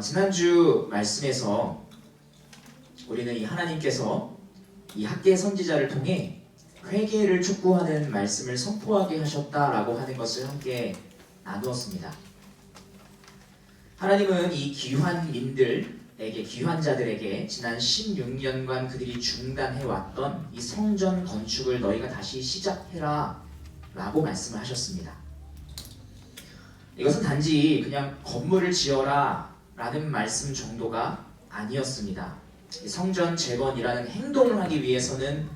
지난주 말씀에서 우리는 이 하나님께서 이 학계 선지자를 통해 회개를 촉구하는 말씀을 선포하게 하셨다라고 하는 것을 함께 나누었습니다. 하나님은 이 귀환자들에게 지난 16년간 그들이 중단해왔던 이 성전 건축을 너희가 다시 시작해라 라고 말씀을 하셨습니다. 이것은 단지 그냥 건물을 지어라 라는 말씀 정도가 아니었습니다. 성전 재건이라는 행동을 하기 위해서는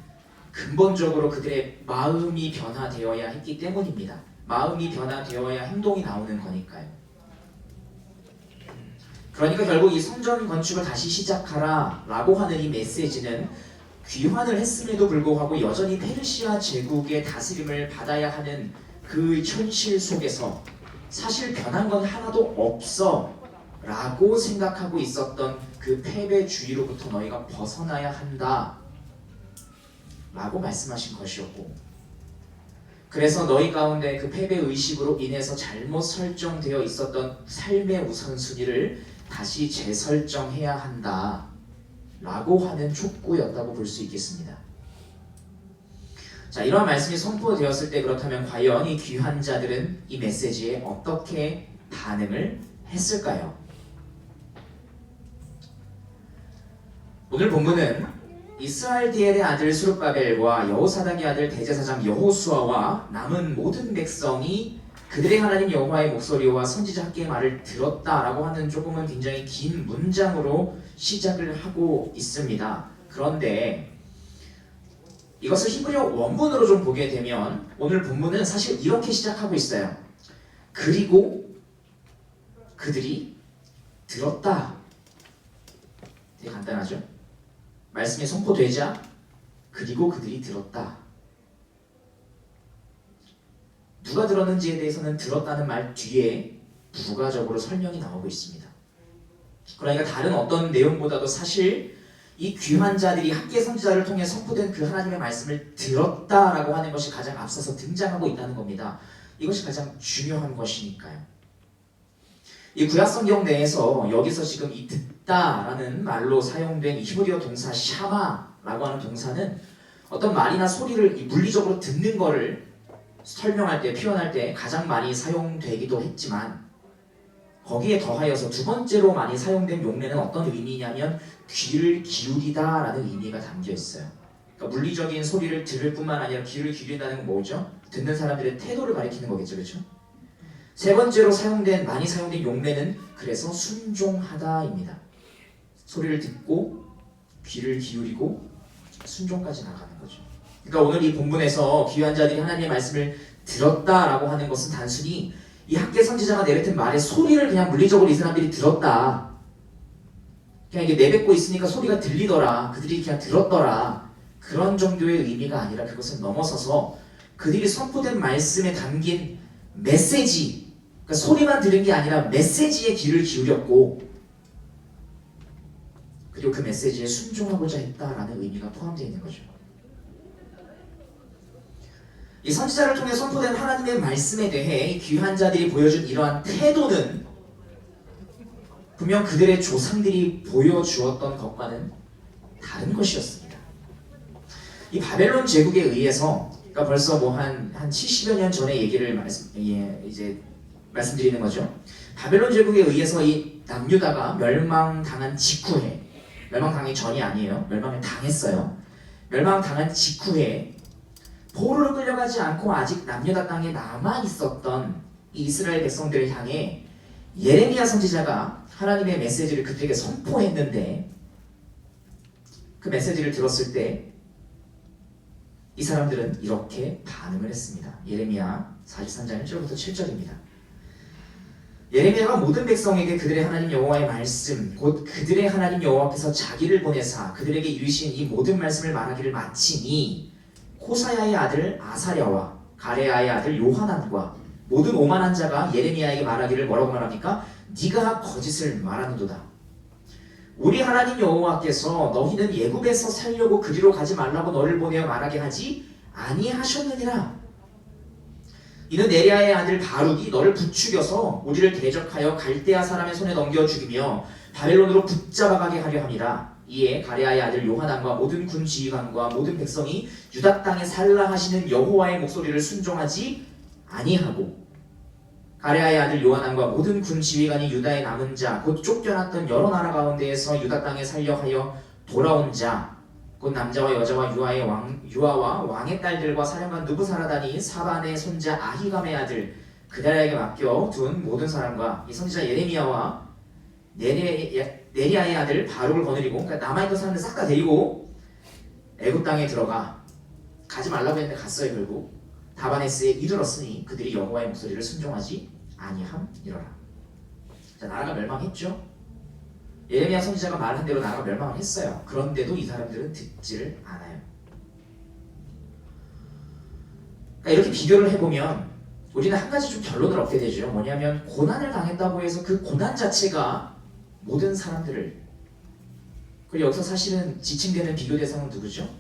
근본적으로 그들의 마음이 변화되어야 했기 때문입니다. 마음이 변화되어야 행동이 나오는 거니까요. 그러니까 결국 이 성전 건축을 다시 시작하라 라고 하는 이 메시지는 귀환을 했음에도 불구하고 여전히 페르시아 제국의 다스림을 받아야 하는 그 현실 속에서 사실 변한 건 하나도 없어 라고 생각하고 있었던 그 패배주의로부터 너희가 벗어나야 한다 라고 말씀하신 것이었고, 그래서 너희 가운데 그 패배의식으로 인해서 잘못 설정되어 있었던 삶의 우선순위를 다시 재설정해야 한다 라고 하는 촉구였다고 볼 수 있겠습니다. 자, 이러한 말씀이 선포되었을 때 그렇다면 과연 이 귀환자들은 이 메시지에 어떻게 반응을 했을까요? 오늘 본문은 이스라엘디엘의 아들 스룹바벨과 여호사닥의 아들 대제사장 여호수아와 남은 모든 백성이 그들의 하나님 여호와의 목소리와 선지자 학계의 말을 들었다라고 하는 조금은 굉장히 긴 문장으로 시작을 하고 있습니다. 그런데 이것을 히브리어 원문으로 좀 보게 되면 오늘 본문은 사실 이렇게 시작하고 있어요. 그리고 그들이 들었다. 되게 간단하죠? 말씀이 선포되자 그리고 그들이 들었다. 누가 들었는지에 대해서는 들었다는 말 뒤에 부가적으로 설명이 나오고 있습니다. 그러니까 다른 어떤 내용보다도 사실 이 귀환자들이 학계 선지자를 통해 선포된 그 하나님의 말씀을 들었다라고 하는 것이 가장 앞서서 등장하고 있다는 겁니다. 이것이 가장 중요한 것이니까요. 이 구약성경 내에서 여기서 지금 이 듣다라는 말로 사용된 이 히브리어 동사 샤마라고 하는 동사는 어떤 말이나 소리를 물리적으로 듣는 거를 설명할 때, 표현할 때 가장 많이 사용되기도 했지만, 거기에 더하여서 두 번째로 많이 사용된 용례는 어떤 의미냐면 귀를 기울이다 라는 의미가 담겨 있어요. 그러니까 물리적인 소리를 들을 뿐만 아니라 귀를 기울인다는 건 뭐죠? 듣는 사람들의 태도를 가리키는 거겠죠, 그렇죠? 세 번째로 많이 사용된 용례는 그래서 순종하다입니다. 소리를 듣고 귀를 기울이고 순종까지 나가는 거죠. 그러니까 오늘 이 본문에서 귀환자들이 하나님의 말씀을 들었다라고 하는 것은 단순히 이 학계 선지자가 내뱉은 말의 소리를 그냥 물리적으로 이 사람들이 들었다, 그냥 이게 내뱉고 있으니까 소리가 들리더라, 그들이 그냥 들었더라, 그런 정도의 의미가 아니라 그것을 넘어서서 그들이 선포된 말씀에 담긴 메시지, 그러니까 소리만 들은 게 아니라 메시지에 귀를 기울였고 그리고 그 메시지에 순종하고자 했다라는 의미가 포함되어 있는 거죠. 이 선지자를 통해 선포된 하나님의 말씀에 대해 귀환자들이 보여준 이러한 태도는 분명 그들의 조상들이 보여주었던 것과는 다른 것이었습니다. 이 바벨론 제국에 의해서, 그러니까 벌써 한 70여 년 전의 얘기를 말씀드리는 거죠. 바벨론 제국에 의해서 이 남유다가 멸망당한 직후에, 멸망당하기 전이 아니에요. 멸망을 당했어요. 멸망당한 직후에 포로로 끌려가지 않고 아직 남유다 땅에 남아있었던 이 이스라엘 백성들을 향해 예레미야 선지자가 하나님의 메시지를 그들에게 선포했는데, 그 메시지를 들었을 때 이 사람들은 이렇게 반응을 했습니다. 예레미야 43장 1절부터 7절입니다. 예레미야가 모든 백성에게 그들의 하나님 여호와의 말씀, 곧 그들의 하나님 여호와께서 자기를 보내사 그들에게 이르신 이 모든 말씀을 말하기를 마치니 호사야의 아들 아사랴와 가레아의 아들 요하난과 모든 오만한 자가 예레미야에게 말하기를 뭐라고 말합니까? 네가 거짓을 말하는도다. 우리 하나님 여호와께서 너희는 예굽에서 살려고 그리로 가지 말라고 너를 보내어 말하게 하지 아니하셨느니라. 이는 네리아의 아들 바룩이 너를 부추겨서 우리를 대적하여 갈대아 사람의 손에 넘겨 죽이며 바벨론으로 붙잡아가게 하려 함이라. 이에 가레아의 아들 요하난과 모든 군 지휘관과 모든 백성이 유다 땅에 살라 하시는 여호와의 목소리를 순종하지 아니하고, 가레아의 아들 요하난과 모든 군 지휘관이 유다의 남은 자 곧 쫓겨났던 여러 나라 가운데에서 유다 땅에 살려 하여 돌아온 자 곧 남자와 여자와 유아와 왕의 딸들과 사령관 느부사라단이 사반의 손자 아히감의 아들 그달에게 맡겨둔 모든 사람과 이 선지자 예레미야와 네리아의 아들 바룩을 거느리고, 그러니까 남아있던 사람들 싹 다 데리고 애굽 땅에 가지 말라고 했는데 갔어요. 결국 다바네스에 이르렀으니 그들이 여호와의 목소리를 순종하지 아니함이러라. 자, 나라가 멸망했죠. 예레미야 선지자가 말한 대로 나라가 멸망을 했어요. 그런데도 이 사람들은 듣지를 않아요. 그러니까 이렇게 비교를 해보면 우리는 한 가지 좀 결론을 얻게 되죠. 뭐냐면 고난을 당했다고 해서 그 고난 자체가 모든 사람들을, 그리고 여기서 사실은 지칭되는 비교 대상은 누구죠?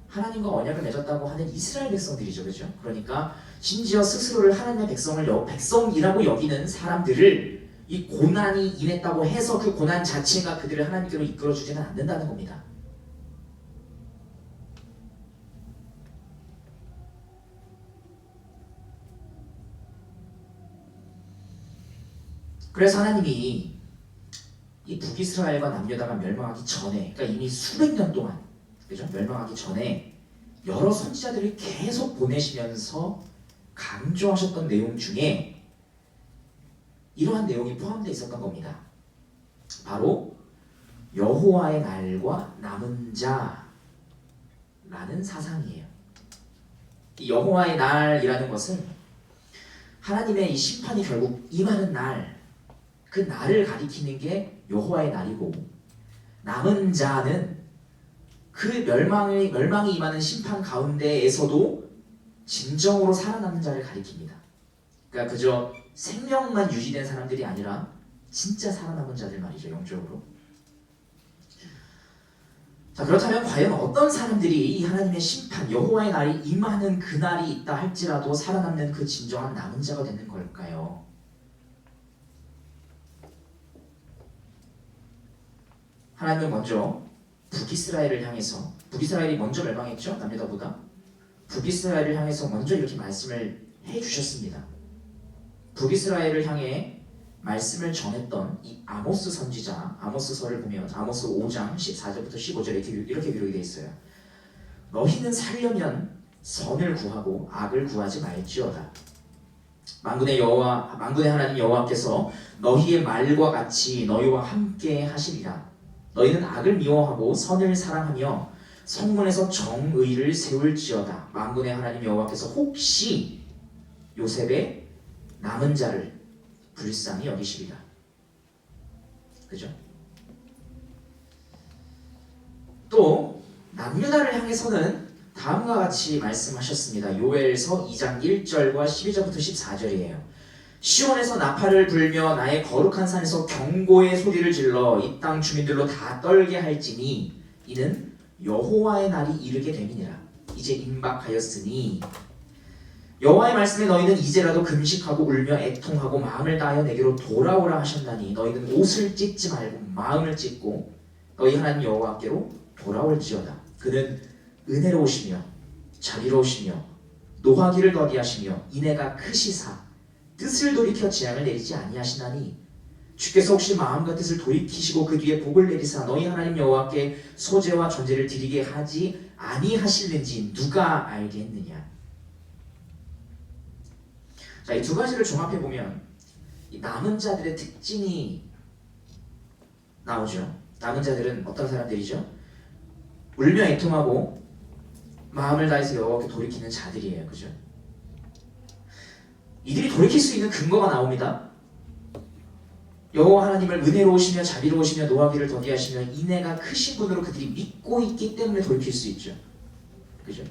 하나님과 언약을 맺었다고 하는 이스라엘 백성들이죠. 그죠? 그러니까 심지어 스스로를 하나님의 백성이라고 여기는 사람들을 이 고난이 임했다고 해서 그 고난 자체가 그들을 하나님께로 이끌어주지는 않는다는 겁니다. 그래서 하나님이 이 북이스라엘과 남유다가 멸망하기 전에, 그러니까 이미 수백 년 동안, 그죠? 멸망하기 전에 여러 선지자들을 계속 보내시면서 강조하셨던 내용 중에 이러한 내용이 포함되어 있었던 겁니다. 바로 여호와의 날과 남은 자라는 사상이에요. 이 여호와의 날이라는 것은 하나님의 이 심판이 결국 임하는 날, 그 날을 가리키는 게 여호와의 날이고, 남은 자는 그 멸망이 임하는 심판 가운데에서도 진정으로 살아남는 자를 가리킵니다. 그러니까 그저 생명만 유지된 사람들이 아니라 진짜 살아남은 자들 말이죠, 영적으로. 자, 그렇다면 과연 어떤 사람들이 이 하나님의 심판, 여호와의 날이 임하는 그 날이 있다 할지라도 살아남는 그 진정한 남은 자가 되는 걸까요? 하나님은 먼저 북이스라엘을 향해서, 북이스라엘이 먼저 멸망했죠, 남유다보다. 북이스라엘을 향해서 먼저 이렇게 말씀을 해주셨습니다. 북이스라엘을 향해 말씀을 전했던 이 아모스 선지자, 아모스서를 보면 아모스 5장 14절부터 15절에 이렇게 기록이 되어 있어요. 너희는 살려면 선을 구하고 악을 구하지 말지어다. 만군의 하나님 여호와께서 너희의 말과 같이 너희와 함께 하시리라. 너희는 악을 미워하고 선을 사랑하며 성문에서 정의를 세울지어다. 만군의 하나님 여호와께서 혹시 요셉의 남은 자를 불쌍히 여기시리라. 그죠? 또 남유다를 향해서는 다음과 같이 말씀하셨습니다. 요엘서 2장 1절과 12절부터 14절이에요. 시온에서 나팔을 불며 나의 거룩한 산에서 경고의 소리를 질러 이 땅 주민들로 다 떨게 할지니 이는 여호와의 날이 이르게 됨이니라. 이제 임박하였으니 여호와의 말씀에 너희는 이제라도 금식하고 울며 애통하고 마음을 다하여 내게로 돌아오라 하셨나니 너희는 옷을 찢지 말고 마음을 찢고 너희 하나님 여호와께로 돌아올지어다. 그는 은혜로우시며 자비로우시며 노하기를 더디하시며 인애가 크시사 뜻을 돌이켜 재앙을 내리지 아니하시나니 주께서 혹시 마음과 뜻을 돌이키시고 그 뒤에 복을 내리사 너희 하나님 여호와께 소제와 전제를 드리게 하지 아니하실는지 누가 알겠느냐. 자, 이 두 가지를 종합해 보면 이 남은 자들의 특징이 나오죠. 남은 자들은 어떤 사람들이죠? 울며 애통하고 마음을 다해서 여호와께 돌이키는 자들이에요. 그죠? 이들이 돌이킬 수 있는 근거가 나옵니다. 여호와 하나님을 은혜로우시며 자비로우시며 노하기를 더디하시며 인애가 크신 분으로 그들이 믿고 있기 때문에 돌이킬 수 있죠. 그죠?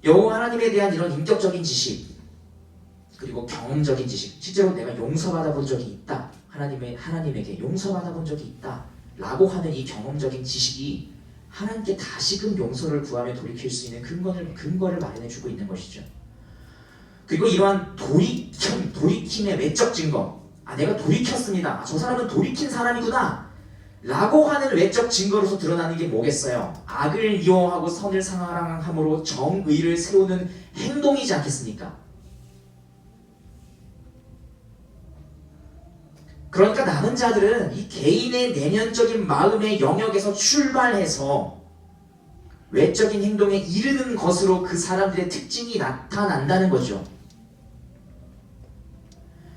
여호와 하나님에 대한 이런 인격적인 지식 그리고 경험적인 지식, 실제로 내가 용서받아 본 적이 있다, 하나님에게 용서받아 본 적이 있다 라고 하는 이 경험적인 지식이 하나님께 다시금 용서를 구하며 돌이킬 수 있는 근거를 마련해주고 있는 것이죠. 그리고 이러한 돌이킴의 외적 증거, 내가 돌이켰습니다, 저 사람은 돌이킨 사람이구나 라고 하는 외적 증거로서 드러나는 게 뭐겠어요? 악을 미워하고 선을 사랑함으로 정의를 세우는 행동이지 않겠습니까? 그러니까 남은 자들은 이 개인의 내면적인 마음의 영역에서 출발해서 외적인 행동에 이르는 것으로 그 사람들의 특징이 나타난다는 거죠.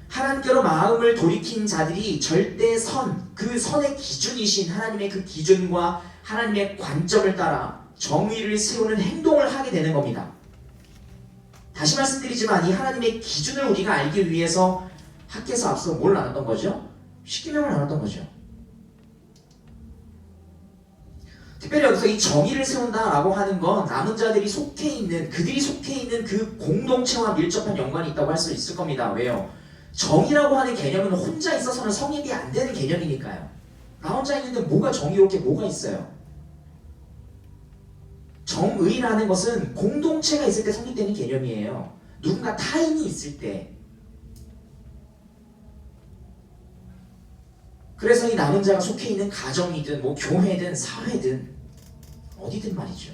하나님께로 마음을 돌이킨 자들이 절대 그 선의 기준이신 하나님의 그 기준과 하나님의 관점을 따라 정의를 세우는 행동을 하게 되는 겁니다. 다시 말씀드리지만 이 하나님의 기준을 우리가 알기 위해서 학교에서 앞서 뭘 나눴던 거죠? 십계명을 나눴던 거죠. 특별히 여기서 이 정의를 세운다라고 하는 건 남은 자들이 그들이 속해 있는 그 공동체와 밀접한 연관이 있다고 할 수 있을 겁니다. 왜요? 정의라고 하는 개념은 혼자 있어서는 성립이 안 되는 개념이니까요. 나 혼자 있는데 뭐가 정의롭게 뭐가 있어요? 정의라는 것은 공동체가 있을 때 성립되는 개념이에요. 누군가 타인이 있을 때. 그래서 이 남은 자가 속해 있는 가정이든 교회든 사회든 어디든 말이죠.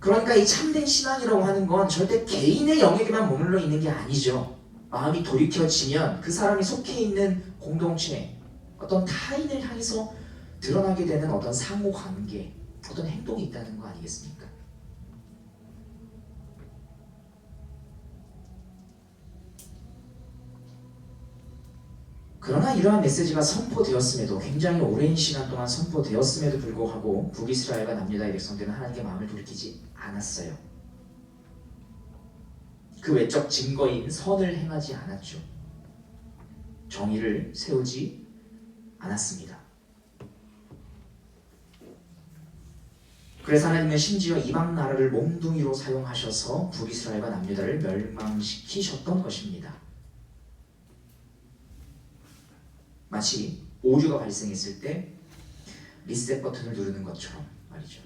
그러니까 이 참된 신앙이라고 하는 건 절대 개인의 영역에만 머물러 있는 게 아니죠. 마음이 돌이켜지면 그 사람이 속해 있는 공동체, 어떤 타인을 향해서 드러나게 되는 어떤 상호관계, 어떤 행동이 있다는 거 아니겠습니까? 그러나 이러한 메시지가 선포되었음에도, 굉장히 오랜 시간 동안 선포되었음에도 불구하고 북이스라엘과 남유다의 백성들은 하나님께 마음을 돌이키지 않았어요. 그 외적 증거인 선을 행하지 않았죠. 정의를 세우지 않았습니다. 그래서 하나님은 심지어 이방 나라를 몽둥이로 사용하셔서 북이스라엘과 남유다를 멸망시키셨던 것입니다. 마치 오류가 발생했을 때 리셋 버튼을 누르는 것처럼 말이죠.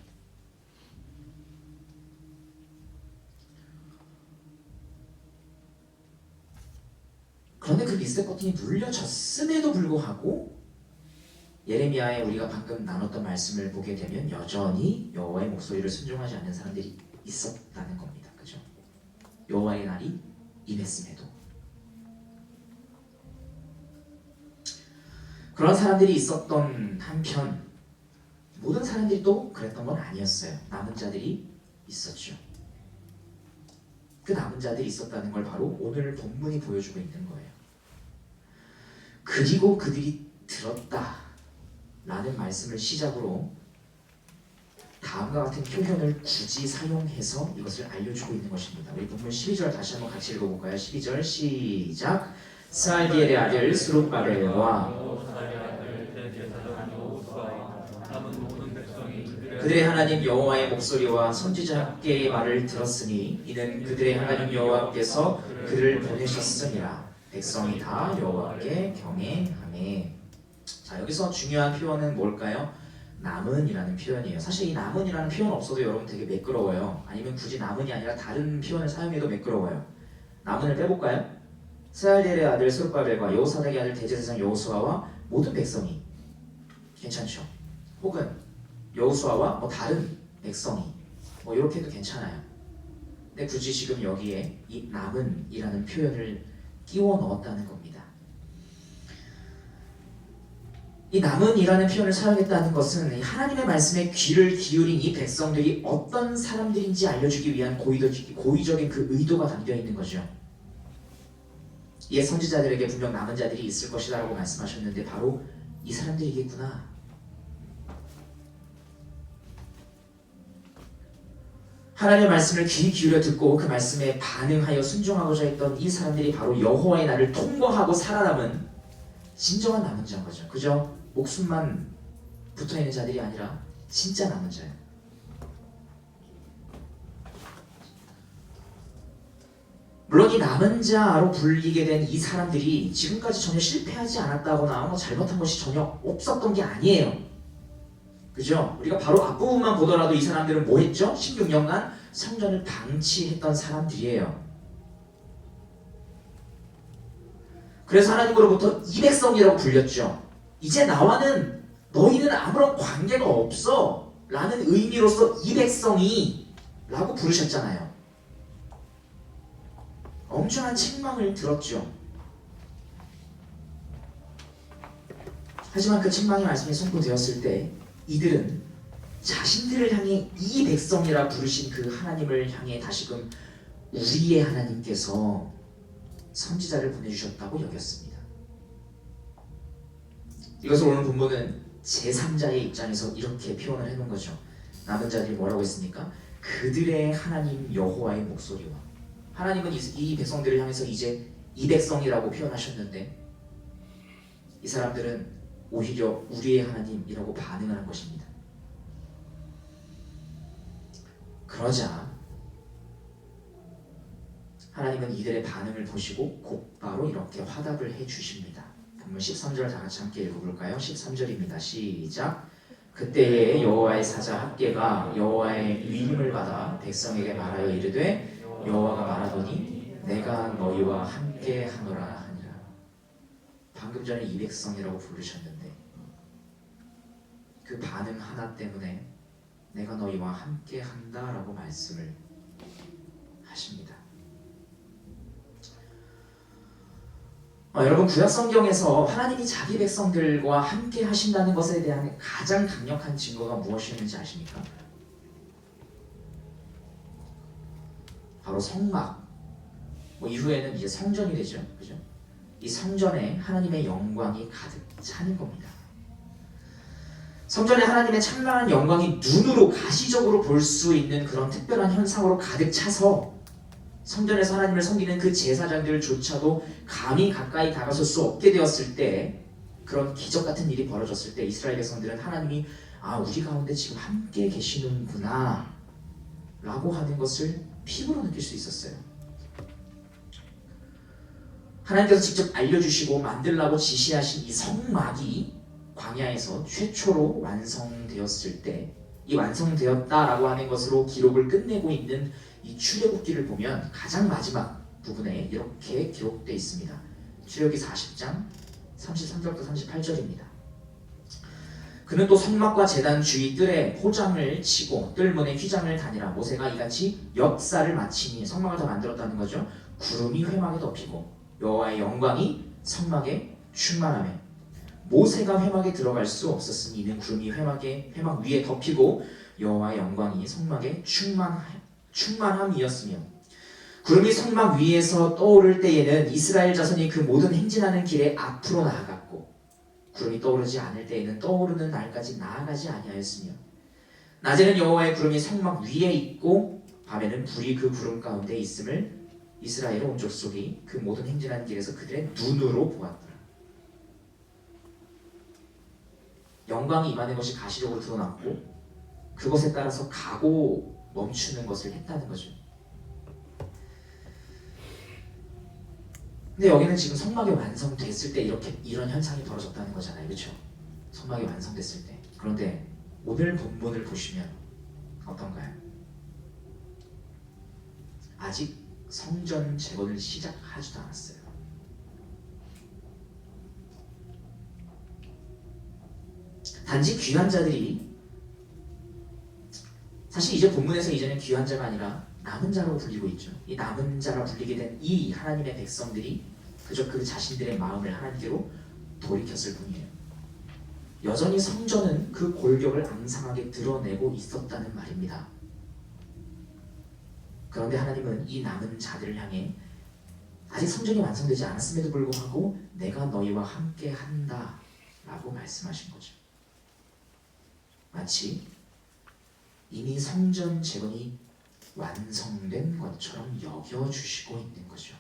그런데 그 리셋 버튼이 눌려졌음에도 불구하고 예레미야에 우리가 방금 나눴던 말씀을 보게 되면 여전히 여호와의 목소리를 순종하지 않는 사람들이 있었다는 겁니다. 그죠? 여호와의 날이 임했음에도. 그런 사람들이 있었던 한편 모든 사람들이 또 그랬던 건 아니었어요. 남은 자들이 있었죠. 그 남은 자들이 있었다는 걸 바로 오늘 본문이 보여주고 있는 거예요. 그리고 그들이 들었다 라는 말씀을 시작으로 다음과 같은 표현을 굳이 사용해서 이것을 알려주고 있는 것입니다. 우리 본문 12절 다시 한번 같이 읽어볼까요? 12절 시작. 스알디엘의 아들 스룹바벨과 그들의 하나님 여호와의 목소리와 선지자께의 말을 들었으니 이는 그들의 하나님 여호와께서 그를 보내셨으니라. 백성이 다 여호와께 경외하매. 자, 여기서 중요한 표현은 뭘까요? 남은이라는 표현이에요. 사실 이 남은이라는 표현 없어도 여러분 되게 매끄러워요. 아니면 굳이 남은이 아니라 다른 표현을 사용해도 매끄러워요. 남은을 빼볼까요? 스알디엘의 아들 스룹바벨과 여호사닥의 아들 대제사장 여호수아와 모든 백성이. 괜찮죠? 혹은 여호수아와 다른 백성이 이렇게 해도 괜찮아요. 근데 굳이 지금 여기에 이 남은이라는 표현을 끼워 넣었다는 겁니다. 이 남은이라는 표현을 사용했다는 것은 하나님의 말씀에 귀를 기울인 이 백성들이 어떤 사람들인지 알려주기 위한 고의적인 그 의도가 담겨 있는 거죠. 이에 선지자들에게 분명 남은 자들이 있을 것이다 라고 말씀하셨는데 바로 이 사람들이겠구나. 하나님의 말씀을 귀 기울여 듣고 그 말씀에 반응하여 순종하고자 했던 이 사람들이 바로 여호와의 날을 통과하고 살아남은 진정한 남은 자인 거죠. 그저 목숨만 붙어있는 자들이 아니라 진짜 남은 자예요. 물론 이 남은 자로 불리게 된 이 사람들이 지금까지 전혀 실패하지 않았다거나 잘못한 것이 전혀 없었던 게 아니에요. 그죠? 우리가 바로 앞부분만 보더라도 이 사람들은 뭐 했죠? 16년간 성전을 방치했던 사람들이에요. 그래서 하나님으로부터 이 백성이라고 불렸죠. 이제 나와는 너희는 아무런 관계가 없어 라는 의미로서 이 백성이 라고 부르셨잖아요. 엄청난 책망을 들었죠. 하지만 그 책망의 말씀이 선포되었을 때 이들은 자신들을 향해 이 백성이라 부르신 그 하나님을 향해 다시금 우리의 하나님께서 선지자를 보내주셨다고 여겼습니다. 이것을 오늘 본문은 제3자의 입장에서 이렇게 표현을 해놓은 거죠. 남은 자들이 뭐라고 했습니까? 그들의 하나님 여호와의 목소리와 하나님은 이 백성들을 향해서 이제 이 백성이라고 표현하셨는데 이 사람들은 오히려 우리의 하나님이라고 반응을 한 것입니다. 그러자 하나님은 이들의 반응을 보시고 곧바로 이렇게 화답을 해주십니다. 본문 13절 다 같이 함께 읽어볼까요? 13절입니다. 시작. 그때에 여호와의 사자 학개가 여호와의 위임을 받아 백성에게 말하여 이르되 여호와가 말하더니 내가 너희와 함께 하노라 하니라. 방금 전에 이 백성이라고 부르셨는데 그 반응 하나 때문에 내가 너희와 함께 한다라고 말씀을 하십니다. 여러분 구약성경에서 하나님이 자기 백성들과 함께 하신다는 것에 대한 가장 강력한 증거가 무엇이었는지 아십니까? 바로 성막, 이후에는 이제 성전이 되죠, 그죠? 이 성전에 하나님의 영광이 가득 차는 겁니다. 성전에 하나님의 찬란한 영광이 눈으로 가시적으로 볼 수 있는 그런 특별한 현상으로 가득 차서 성전에서 하나님을 섬기는 그 제사장들조차도 감히 가까이 다가설 수 없게 되었을 때, 그런 기적 같은 일이 벌어졌을 때 이스라엘 백성들은 하나님이 우리 가운데 지금 함께 계시는구나 라고 하는 것을 피부로 느낄 수 있었어요. 하나님께서 직접 알려주시고 만들라고 지시하신 이 성막이 광야에서 최초로 완성되었을 때, 이 완성되었다라고 하는 것으로 기록을 끝내고 있는 이 출애굽기를 보면 가장 마지막 부분에 이렇게 기록되어 있습니다. 출애굽기 40장 33절부터 38절입니다. 그는 또 성막과 제단 주위 뜰에 포장을 치고 뜰문에 휘장을 다니라. 모세가 이같이 역사를 마치니, 성막을 다 만들었다는 거죠. 구름이 회막에 덮이고 여호와의 영광이 성막에 충만하며 모세가 회막에 들어갈 수 없었으니 이는 구름이 회막 위에 덮이고 여호와의 영광이 성막에 충만함이었으며, 구름이 성막 위에서 떠오를 때에는 이스라엘 자손이 그 모든 행진하는 길에 앞으로 나아갔고, 구름이 떠오르지 않을 때에는 떠오르는 날까지 나아가지 아니하였으며, 낮에는 여호와의 구름이 성막 위에 있고 밤에는 불이 그 구름 가운데 있음을 이스라엘 온 족속이 그 모든 행진하는 길에서 그들의 눈으로 보았더라. 영광이 임하는 것이 가시적으로 드러났고 그것에 따라서 가고 멈추는 것을 했다는 거죠. 근데 여기는 지금 성막이 완성됐을 때 이런 현상이 벌어졌다는 거잖아요, 그렇죠? 성막이 완성됐을 때. 그런데 오늘 본문을 보시면 어떤가요? 아직 성전 재건을 시작하지도 않았어요. 단지 귀한 자들이, 사실 이제 본문에서 이제는 귀한 자가 아니라 남은 자로 불리고 있죠. 이 남은 자라 불리게 된 이 하나님의 백성들이 그저 그 자신들의 마음을 하나님께로 돌이켰을 뿐이에요. 여전히 성전은 그 골격을 앙상하게 드러내고 있었다는 말입니다. 그런데 하나님은 이 남은 자들을 향해 아직 성전이 완성되지 않았음에도 불구하고 내가 너희와 함께 한다 라고 말씀하신 거죠. 마치 이미 성전 재건이 완성된 것처럼 여겨주시고 있는 거죠.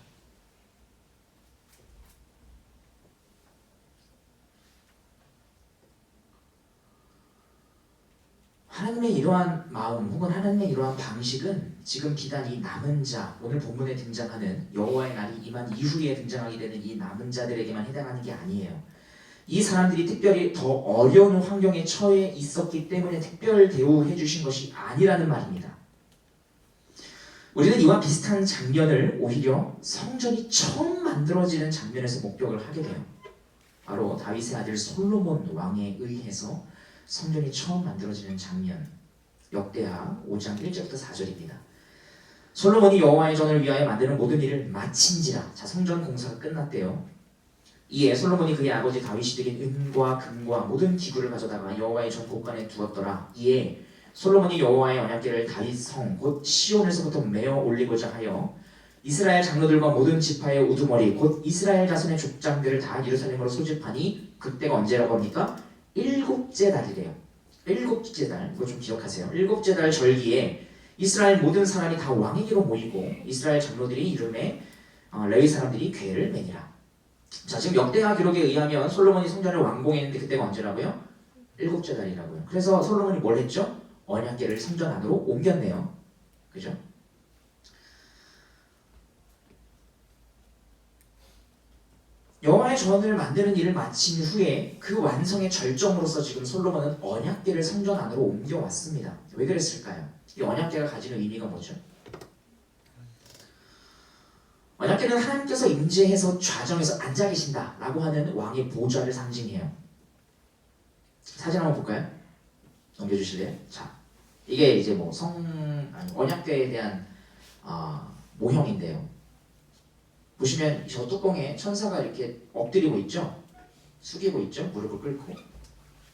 하나님의 이러한 마음 혹은 하나님의 이러한 방식은 지금 비단 이 남은 자, 오늘 본문에 등장하는 여호와의 날이 임한 이후에 등장하게 되는 이 남은 자들에게만 해당하는 게 아니에요. 이 사람들이 특별히 더 어려운 환경에 처해 있었기 때문에 특별 대우해 주신 것이 아니라는 말입니다. 우리는 이와 비슷한 장면을 오히려 성전이 처음 만들어지는 장면에서 목격을 하게 돼요. 바로 다윗의 아들 솔로몬 왕에 의해서 성전이 처음 만들어지는 장면, 역대하 5장 1절부터 4절입니다. 솔로몬이 여호와의 전을 위하여 만드는 모든 일을 마친지라. 자, 성전 공사가 끝났대요. 이에 솔로몬이 그의 아버지 다윗이 드린 은과 금과 모든 기구를 가져다가 여호와의 전 곳간에 두었더라. 이에 솔로몬이 여호와의 언약궤를 다윗 성 곧 시온에서부터 메어 올리고자 하여 이스라엘 장로들과 모든 지파의 우두머리 곧 이스라엘 자손의 족장들을 다 예루살렘으로 소집하니 그때가 언제라고 합니까? 일곱째 달이래요. 일곱째 달, 이거 좀 기억하세요. 일곱째 달 절기에 이스라엘 모든 사람이 다 왕에게로 모이고 이스라엘 장로들이 이름에 레위 사람들이 궤를 매니라. 자, 지금 역대하 기록에 의하면 솔로몬이 성전을 완공했는데 그때가 언제라고요? 일곱째 달이라고요. 그래서 솔로몬이 뭘 했죠? 언약궤를 성전 안으로 옮겼네요. 그죠? 여호와의 전을 만드는 일을 마친 후에 그 완성의 절정으로서 지금 솔로몬은 언약궤를 성전 안으로 옮겨왔습니다. 왜 그랬을까요? 이 언약궤가 가지는 의미가 뭐죠? 언약궤는 하나님께서 임재해서 좌정에서 앉아 계신다라고 하는 왕의 보좌를 상징해요. 사진 한번 볼까요? 넘겨주실래요? 자, 이게 이제 뭐 언약궤에 대한 모형인데요. 보시면 저 뚜껑에 천사가 이렇게 엎드리고 있죠? 숙이고 있죠? 무릎을 꿇고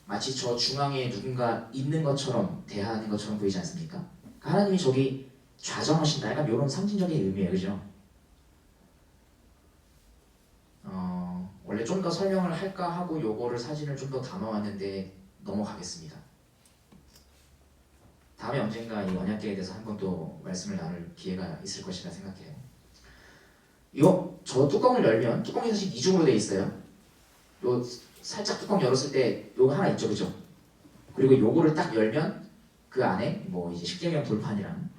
마치 저 중앙에 누군가 있는 것처럼 대하는 것처럼 보이지 않습니까? 그러니까 하나님이 저기 좌정하신다. 약간 이런 상징적인 의미예요. 그죠? 원래 좀 더 설명을 할까 하고 요거를 사진을 좀 더 담아왔는데 넘어가겠습니다. 다음에 언젠가 이 언약궤에 대해서 한 번 또 말씀을 나눌 기회가 있을 것이라 생각해요. 저 뚜껑을 열면 뚜껑이 사실 이중으로 되어 있어요. 요 살짝 뚜껑 열었을 때 요거 하나 있죠, 그죠? 그리고 요거를 딱 열면 그 안에 뭐 이제 십계명 돌판이랑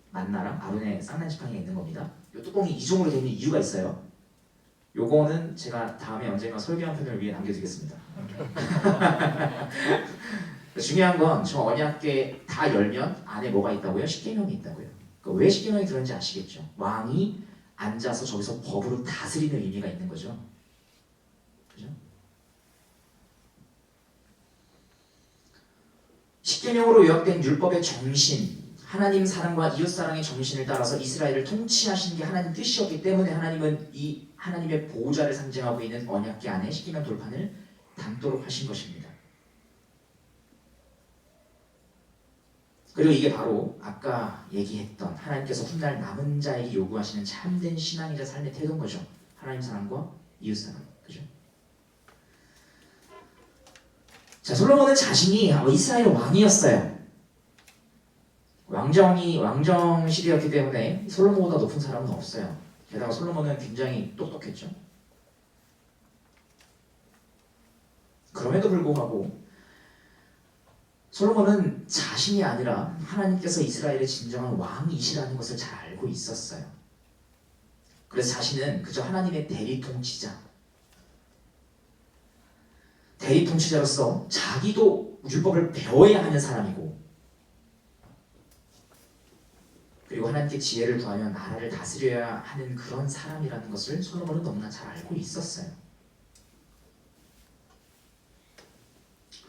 만나랑 아론의 쌍난지팡이가 있는 겁니다. 요 뚜껑이 이중으로 되는 이유가 있어요. 요거는 제가 다음에 언젠가 설교 한 편을 위해 남겨두겠습니다. 중요한 건 저 언약궤 다 열면 안에 뭐가 있다고요? 십계명이 있다고요. 그러니까 왜 십계명이 들었는지 아시겠죠? 왕이 앉아서 저기서 법으로 다스리는 의미가 있는 거죠. 그죠? 십계명으로 요약된 율법의 정신, 하나님 사랑과 이웃 사랑의 정신을 따라서 이스라엘을 통치하시는 게 하나님 뜻이었기 때문에 하나님은 이 하나님의 보호자를 상징하고 있는 언약궤 안에 십계명 돌판을 담도록 하신 것입니다. 그리고 이게 바로 아까 얘기했던 하나님께서 훗날 남은 자에게 요구하시는 참된 신앙이자 삶의 태도인 거죠. 하나님 사랑과 이웃 사랑. 그죠? 자, 솔로몬은 자신이 이스라엘 왕이었어요. 왕정 시대였기 때문에 솔로몬보다 높은 사람은 없어요. 게다가 솔로몬은 굉장히 똑똑했죠. 그럼에도 불구하고 솔로몬은 자신이 아니라 하나님께서 이스라엘의 진정한 왕이시라는 것을 잘 알고 있었어요. 그래서 자신은 그저 하나님의 대리 통치자로서 자기도 율법을 배워야 하는 사람이고, 그리고 하나님께 지혜를 구하며 나라를 다스려야 하는 그런 사람이라는 것을 솔로몬은 너무나 잘 알고 있었어요.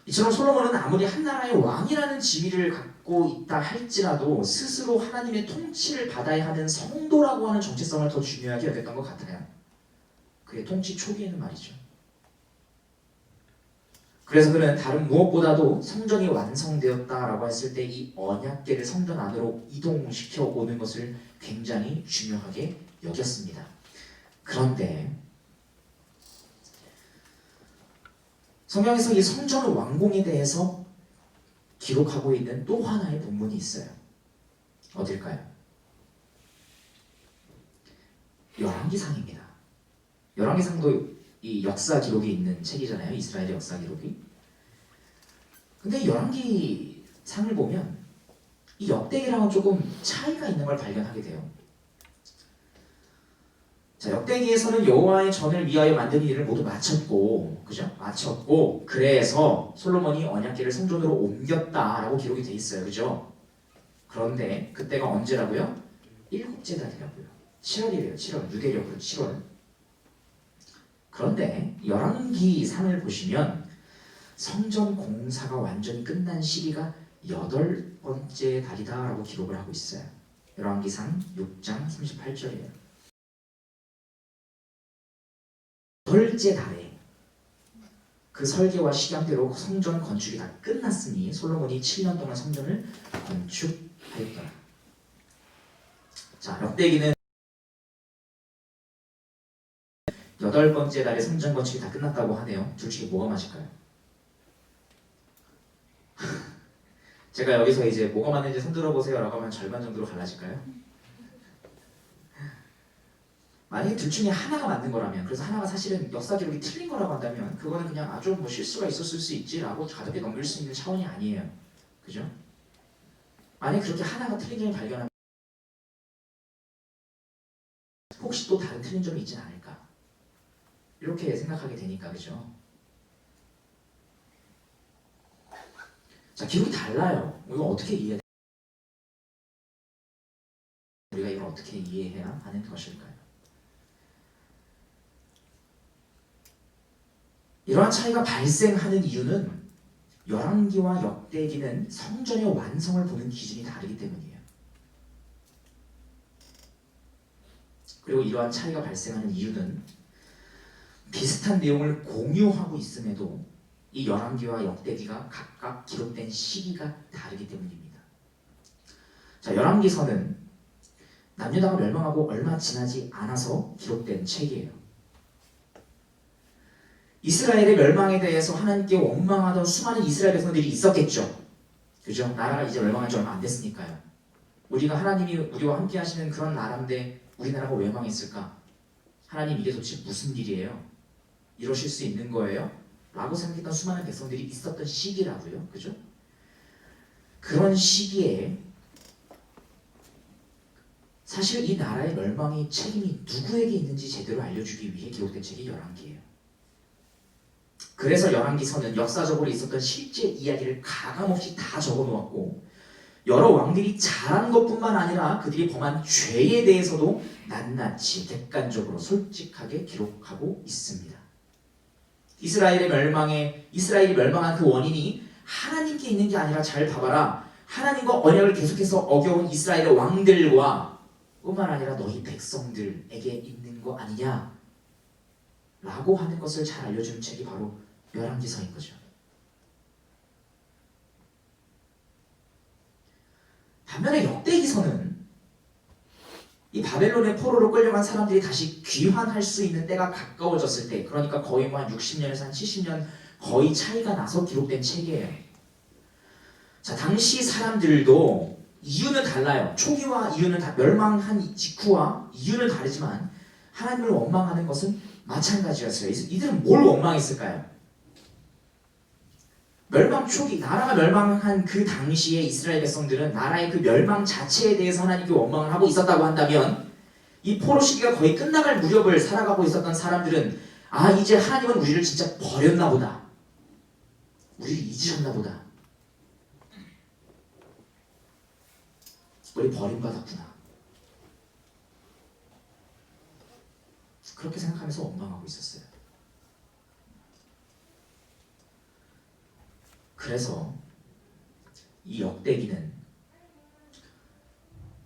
이처럼 솔로몬은 아무리 한 나라의 왕이라는 지위를 갖고 있다 할지라도 스스로 하나님의 통치를 받아야 하는 성도라고 하는 정체성을 더 중요하게 여겼던 것 같아요. 그의 통치 초기에는 말이죠. 그래서 그는 다른 무엇보다도 성전이 완성되었다라고 했을 때 이 언약궤를 성전 안으로 이동시켜 오는 것을 굉장히 중요하게 여겼습니다. 그런데 성경에서 이 성전 완공에 대해서 기록하고 있는 또 하나의 본문이 있어요. 어딜까요? 열왕기상입니다. 열왕기상도 이 역사 기록이 있는 책이잖아요. 이스라엘의 역사 기록이. 근데 열왕기상을 보면 이 역대기랑은 조금 차이가 있는 걸 발견하게 돼요. 자, 역대기에서는 여호와의 전을 위하여 만드는 일을 모두 마쳤고, 그죠? 마쳤고, 그래서 솔로몬이 언약궤를 성전으로 옮겼다라고 기록이 돼 있어요, 그죠? 그런데 그때가 언제라고요? 일곱째 달이라고요. 7월이래요. 7월. 유대력으로 7월. 그런데 열왕기상을 보시면 성전 공사가 완전히 끝난 시기가 8번째 달이다라고 기록을 하고 있어요. 열왕기상 6장 38절이에요. 8번째 달에 그 설계와 식양대로 성전 건축이 다 끝났으니 솔로몬이 7년 동안 성전을 건축하였더라. 자, 역대기는 8번째 달에 성전 건축이 다 끝났다고 하네요. 둘 중에 뭐가 맞을까요? 제가 여기서 이제 뭐가 맞는지 손들어 보세요 라고 하면 절반 정도로 갈라질까요? 만약에 둘 중에 하나가 맞는 거라면, 그래서 하나가 사실은 역사 기록이 틀린 거라고 한다면 그거는 그냥 아주 뭐 실수가 있었을 수 있지라고 가볍게 넘길 수 있는 차원이 아니에요. 그죠? 만약에 그렇게 하나가 틀린 점을 발견하면 혹시 또 다른 틀린 점이 있진 않을까? 이렇게 생각하게 되니까, 그죠? 자, 기록이 달라요. 이거 어떻게 이해해야 돼? 우리가 이걸 어떻게 이해해야 하는 것일까요? 이러한 차이가 발생하는 이유는 열왕기와 역대기는 성전의 완성을 보는 기준이 다르기 때문이에요. 그리고 이러한 차이가 발생하는 이유는 비슷한 내용을 공유하고 있음에도 이 열왕기와 역대기가 각각 기록된 시기가 다르기 때문입니다. 자, 열왕기서는 남유다가 멸망하고 얼마 지나지 않아서 기록된 책이에요. 이스라엘의 멸망에 대해서 하나님께 원망하던 수많은 이스라엘 백성들이 있었겠죠. 그죠? 나라가 이제 멸망한 지 얼마 안 됐으니까요. 우리가 하나님이 우리와 함께 하시는 그런 나라인데 우리나라가 왜 망했을까? 하나님 이게 도대체 무슨 일이에요? 이러실 수 있는 거예요? 라고 생각했던 수많은 백성들이 있었던 시기라고요. 그죠? 그런 시기에 사실 이 나라의 멸망의 책임이 누구에게 있는지 제대로 알려주기 위해 기록된 책이 열왕기예요. 그래서 열왕기서는 역사적으로 있었던 실제 이야기를 가감없이 다 적어놓았고 여러 왕들이 잘한 것뿐만 아니라 그들이 범한 죄에 대해서도 낱낱이 객관적으로 솔직하게 기록하고 있습니다. 이스라엘이 멸망한 그 원인이 하나님께 있는 게 아니라 잘 봐봐라. 하나님과 언약을 계속해서 어겨온 이스라엘의 왕들과 뿐만 아니라 너희 백성들에게 있는 거 아니냐? 라고 하는 것을 잘 알려주는 책이 바로 열왕기서인 거죠. 반면에 역대기서는 이 바벨론의 포로로 끌려간 사람들이 다시 귀환할 수 있는 때가 가까워졌을 때, 그러니까 거의 뭐 한 60년에서 한 70년 거의 차이가 나서 기록된 책이에요. 자, 당시 사람들도 이유는 달라요. 초기와 이유는 다 멸망한 직후와 이유는 다르지만 하나님을 원망하는 것은 마찬가지였어요. 이들은 뭘 원망했을까요? 멸망 초기, 나라가 멸망한 그 당시에 이스라엘 백성들은 나라의 그 멸망 자체에 대해서 하나님께 원망을 하고 있었다고 한다면 이 포로 시기가 거의 끝나갈 무렵을 살아가고 있었던 사람들은 아, 이제 하나님은 우리를 진짜 버렸나 보다. 우리를 잊으셨나 보다. 우리 버림받았구나. 그렇게 생각하면서 원망하고 있었어요. 그래서 이 역대기는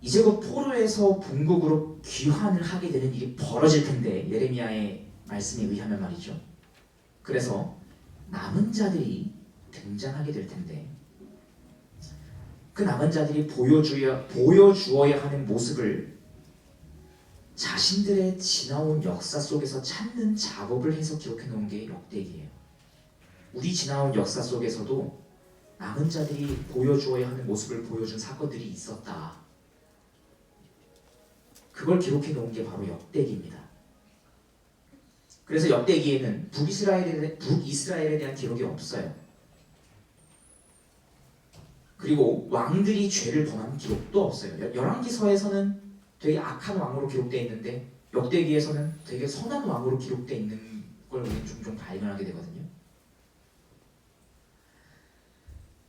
이제 곧 포로에서 본국으로 귀환을 하게 되는 일이 벌어질 텐데, 예레미야의 말씀에 의하면 말이죠. 그래서 남은 자들이 등장하게 될 텐데 그 남은 자들이 보여주어야 하는 모습을 자신들의 지나온 역사 속에서 찾는 작업을 해서 기록해 놓은 게 역대기예요. 우리 지나온 역사 속에서도 남은 자들이 보여주어야 하는 모습을 보여준 사건들이 있었다. 그걸 기록해 놓은 게 바로 역대기입니다. 그래서 역대기에는 북이스라엘에 대한 기록이 없어요. 그리고 왕들이 죄를 범한 기록도 없어요. 열왕기서에서는 되게 악한 왕으로 기록되어 있는데 역대기에서는 되게 선한 왕으로 기록되어 있는 걸 우리는 종종 발견하게 되거든요.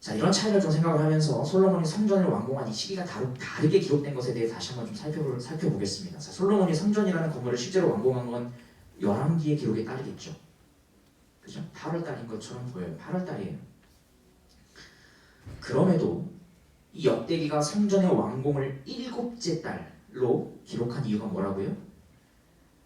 자, 이런 차이를 좀 생각을 하면서 솔로몬이 성전을 완공한 이 시기가 다르게 기록된 것에 대해 다시 한번 좀 살펴보겠습니다. 자, 솔로몬이 성전이라는 건물을 실제로 완공한 건 열왕기의 기록에 따르겠죠. 그죠? 8월 달인 것처럼 보여요. 8월 달이에요. 그럼에도 이 역대기가 성전의 완공을 7째 달로 기록한 이유가 뭐라고요?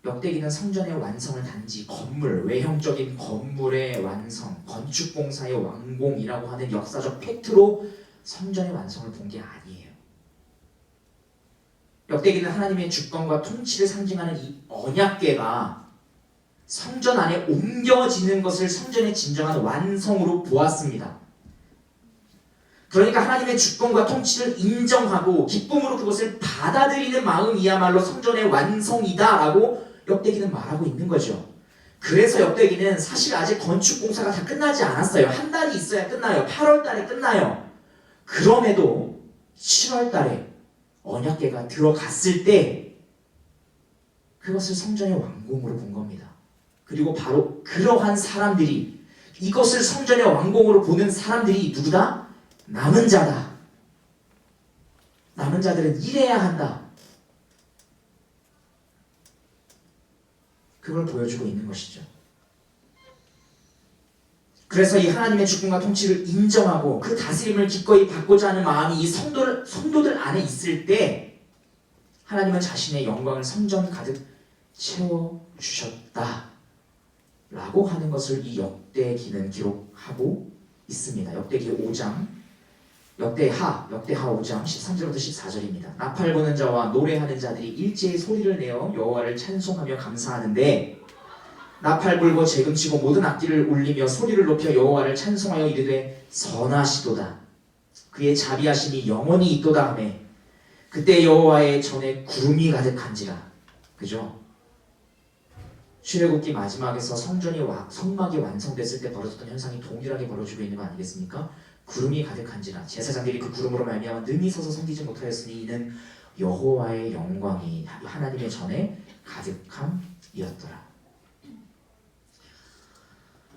역대기는 성전의 완성을 단지 건물, 외형적인 건물의 완성, 건축공사의 완공이라고 하는 역사적 팩트로 성전의 완성을 본 게 아니에요. 역대기는 하나님의 주권과 통치를 상징하는 이 언약궤가 성전 안에 옮겨지는 것을 성전의 진정한 완성으로 보았습니다. 그러니까 하나님의 주권과 통치를 인정하고 기쁨으로 그것을 받아들이는 마음이야말로 성전의 완성이다라고 역대기는 말하고 있는 거죠. 그래서 역대기는 사실 아직 건축 공사가 다 끝나지 않았어요. 한 달이 있어야 끝나요. 8월 달에 끝나요. 그럼에도 7월 달에 언약궤가 들어갔을 때 그것을 성전의 완공으로 본 겁니다. 그리고 바로 그러한 사람들이, 이것을 성전의 완공으로 보는 사람들이 누구다? 남은 자다. 남은 자들은 일해야 한다. 그걸 보여주고 있는 것이죠. 그래서 이 하나님의 주권과 통치를 인정하고 그 다스림을 기꺼이 받고자 하는 마음이 이 성도들 안에 있을 때 하나님은 자신의 영광을 성전 가득 채워주셨다 라고 하는 것을 이 역대기는 기록하고 있습니다. 역대기 5장, 역대하 5장 13절부터 14절입니다. 나팔 부는 자와 노래하는 자들이 일제히 소리를 내어 여호와를 찬송하며 감사하는데 나팔 불고 재금치고 모든 악기를 울리며 소리를 높여 여호와를 찬송하여 이르되 선하시도다. 그의 자비하심이 영원히 있도다 하매 그때 여호와의 전에 구름이 가득한지라. 그죠? 출애굽기 마지막에서 성막이 완성됐을 때 벌어졌던 현상이 동일하게 벌어지고 있는 거 아니겠습니까? 구름이 가득한지라. 제사장들이 그 구름으로 말미암아 능히 서서 섬기지 못하였으니 이는 여호와의 영광이 하나님의 전에 가득함이었더라.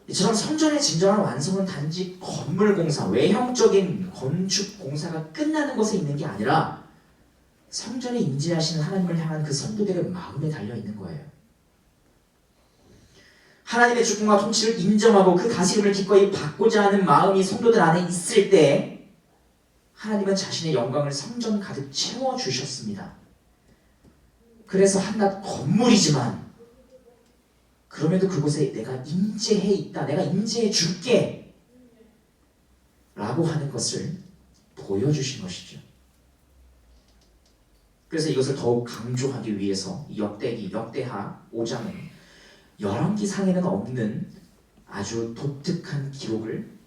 이처럼 성전의 진정한 완성은 단지 건물 공사, 외형적인 건축 공사가 끝나는 것에 있는 게 아니라 성전에 임재하시는 하나님을 향한 그 성도들의 마음에 달려 있는 거예요. 하나님의 주권과 통치를 인정하고 그 다스림을 기꺼이 받고자 하는 마음이 성도들 안에 있을 때 하나님은 자신의 영광을 성전 가득 채워주셨습니다. 그래서 한낱 건물이지만 그럼에도 그곳에 내가 임재해 있다, 내가 임재해 줄게 라고 하는 것을 보여주신 것이죠. 그래서 이것을 더욱 강조하기 위해서 이 역대하 5장은 열왕기상에는 없는 아주 독특한 기록을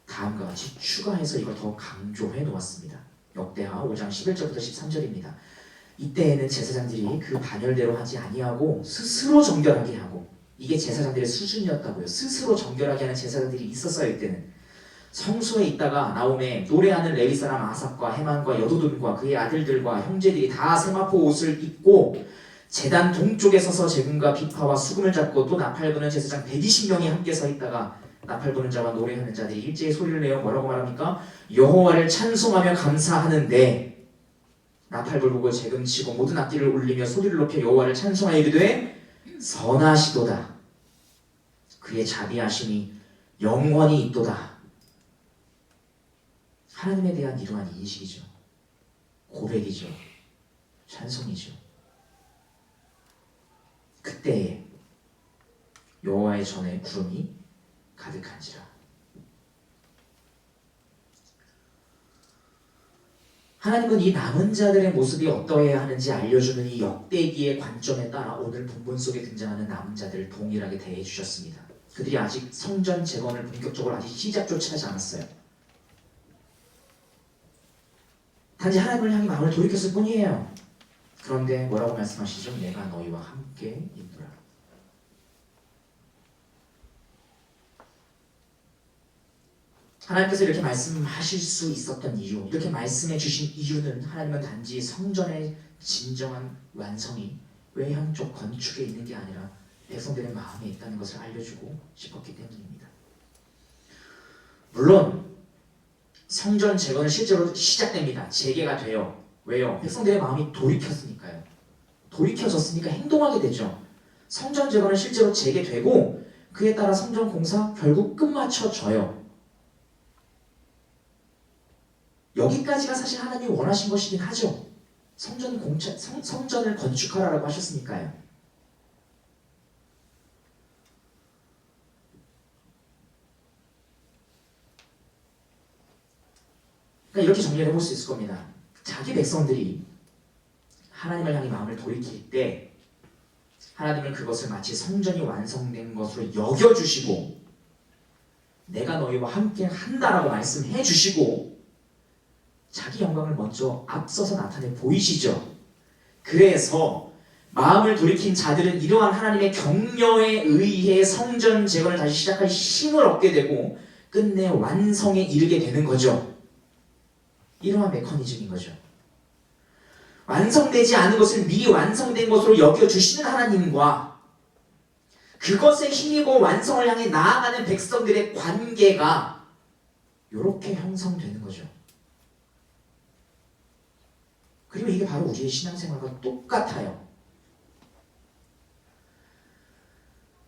다음과 같이 추가해서 이걸 더 강조해 놓았습니다. 역대하 5장 11절부터 13절입니다. 이때에는 제사장들이 그 반열대로 하지 아니하고 스스로 정결하게 하고, 이게 제사장들의 수준이었다고요. 스스로 정결하게 하는 제사장들이 있었어요. 이때는 성소에 있다가 나오매 노래하는 레위 사람 아삽과 헤만과 여도둔과 그의 아들들과 형제들이 다 세마포 옷을 입고 제단 동쪽에 서서 제금과 비파와 수금을 잡고 또 나팔 부는 제사장 120명이 함께 서 있다가 나팔 부는 자와 노래하는 자들이 일제히 소리를 내어 뭐라고 말합니까? 여호와를 찬송하며 감사하는데 나팔 불고 제금 치고 모든 악기를 울리며 소리를 높여 여호와를 찬송하여 이르되 선하시도다. 그의 자비하심이 영원히 있도다. 하나님에 대한 이러한 인식이죠. 고백이죠. 찬송이죠. 그때에 여호와의 전에 구름이 가득한지라. 하나님은 이 남은 자들의 모습이 어떠해야 하는지 알려주는 이 역대기의 관점에 따라 오늘 본문 속에 등장하는 남은 자들을 동일하게 대해 주셨습니다. 그들이 아직 성전 재건을 본격적으로 아직 시작조차 하지 않았어요. 단지 하나님을 향해 마음을 돌이켰을 뿐이에요. 그런데 뭐라고 말씀하시죠? 내가 너희와 함께 있노라. 하나님께서 이렇게 말씀하실 수 있었던 이유, 이렇게 말씀해 주신 이유는 하나님은 단지 성전의 진정한 완성이 외향적 건축에 있는 게 아니라 백성들의 마음에 있다는 것을 알려주고 싶었기 때문입니다. 물론 성전 재건은 실제로 시작됩니다. 재개가 돼요. 왜요? 백성들의 마음이 돌이켰으니까요. 돌이켜졌으니까 행동하게 되죠. 성전 재건은 실제로 재개되고 그에 따라 성전 공사 결국 끝마쳐져요. 여기까지가 사실 하나님이 원하신 것이긴 하죠. 성전을 건축하라고 하셨으니까요. 그러니까 이렇게 정리를 해볼 수 있을 겁니다. 자기 백성들이 하나님을 향해 마음을 돌이킬 때 하나님은 그것을 마치 성전이 완성된 것으로 여겨주시고 내가 너희와 함께 한다라고 말씀해 주시고 자기 영광을 먼저 앞서서 나타내 보이시죠. 그래서 마음을 돌이킨 자들은 이러한 하나님의 격려에 의해 성전 재건을 다시 시작할 힘을 얻게 되고 끝내 완성에 이르게 되는 거죠. 이러한 메커니즘인 거죠. 완성되지 않은 것을 미리 완성된 것으로 여겨주시는 하나님과 그것에 힘입어 완성을 향해 나아가는 백성들의 관계가 이렇게 형성되는 거죠. 그리고 이게 바로 우리의 신앙생활과 똑같아요.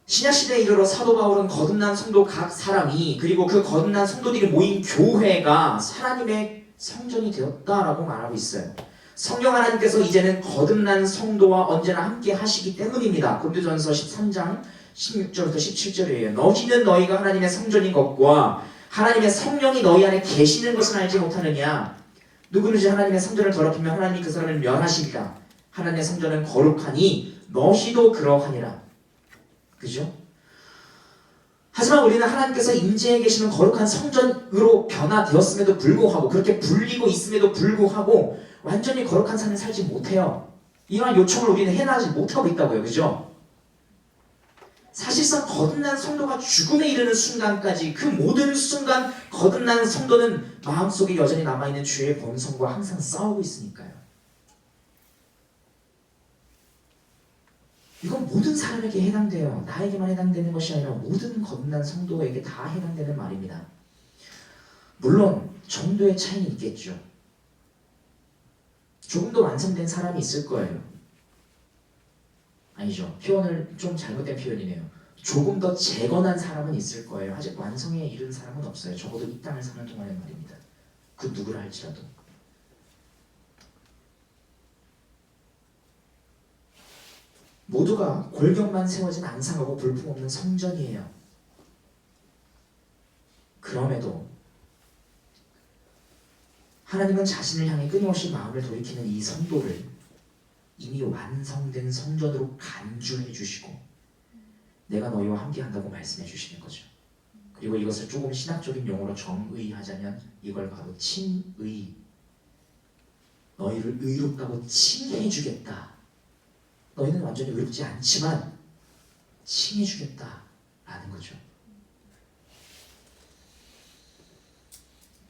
신약시대에 이르러 사도 바울은 거듭난 성도 각 사람이 그리고 그 거듭난 성도들이 모인 교회가 하나님의 성전이 되었다라고 말하고 있어요. 성령 하나님께서 이제는 거듭난 성도와 언제나 함께 하시기 때문입니다. 고린도전서 13장 16절부터 17절이에요. 너희는 너희가 하나님의 성전인 것과 하나님의 성령이 너희 안에 계시는 것을 알지 못하느냐. 누구든지 하나님의 성전을 더럽히면 하나님이 그 사람을 멸하시리라. 하나님의 성전은 거룩하니 너희도 그러하니라. 그죠? 하지만 우리는 하나님께서 임재해 계시는 거룩한 성전으로 변화되었음에도 불구하고 그렇게 불리고 있음에도 불구하고 완전히 거룩한 삶을 살지 못해요. 이러한 요청을 우리는 해나가지 못하고 있다고요. 그죠? 사실상 거듭난 성도가 죽음에 이르는 순간까지 그 모든 순간 거듭난 성도는 마음속에 여전히 남아있는 죄의 본성과 항상 싸우고 있으니까요. 이건 모든 사람에게 해당돼요. 나에게만 해당되는 것이 아니라 모든 거듭난 성도에게 다 해당되는 말입니다. 물론 정도의 차이는 있겠죠. 조금 더 완성된 사람이 있을 거예요. 아니죠. 표현을 좀 잘못된 표현이네요. 조금 더 재건한 사람은 있을 거예요. 아직 완성에 이른 사람은 없어요. 적어도 이 땅을 사는 동안의 말입니다. 그 누구를 할지라도. 모두가 골격만 세워진 앙상하고 볼품없는 성전이에요. 그럼에도 하나님은 자신을 향해 끊임없이 마음을 돌이키는 이 성도를 이미 완성된 성전으로 간주해 주시고 내가 너희와 함께 한다고 말씀해 주시는 거죠. 그리고 이것을 조금 신학적인 용어로 정의하자면 이걸 바로 칭의, 너희를 의롭다고 칭해 주겠다. 너희는 완전히 의롭지 않지만 칭해 주겠다라는 거죠.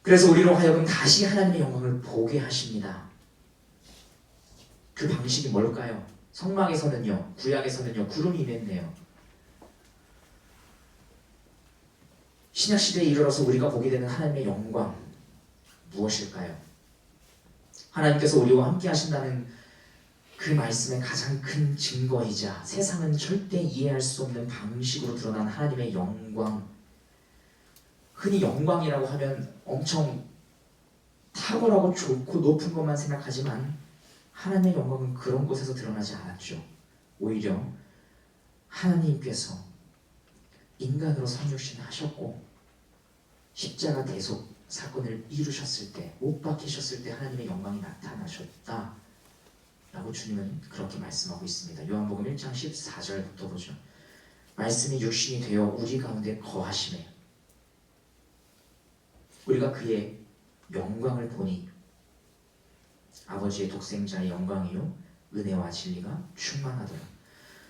그래서 우리로 하여금 다시 하나님의 영광을 보게 하십니다. 그 방식이 뭘까요? 성막에서는요, 구약에서는요, 구름이 임했네요. 신약시대에 이르러서 우리가 보게 되는 하나님의 영광 무엇일까요? 하나님께서 우리와 함께 하신다는 그 말씀의 가장 큰 증거이자 세상은 절대 이해할 수 없는 방식으로 드러난 하나님의 영광. 흔히 영광이라고 하면 엄청 탁월하고 좋고 높은 것만 생각하지만 하나님의 영광은 그런 곳에서 드러나지 않았죠. 오히려 하나님께서 인간으로 성육신하셨고 십자가 대속 사건을 이루셨을 때, 못 박히셨을 때 하나님의 영광이 나타나셨다 라고 주님은 그렇게 말씀하고 있습니다. 요한복음 1장 14절부터 보죠. 말씀이 육신이 되어 우리 가운데 거하시매 우리가 그의 영광을 보니 아버지의 독생자의 영광이요 은혜와 진리가 충만하더라.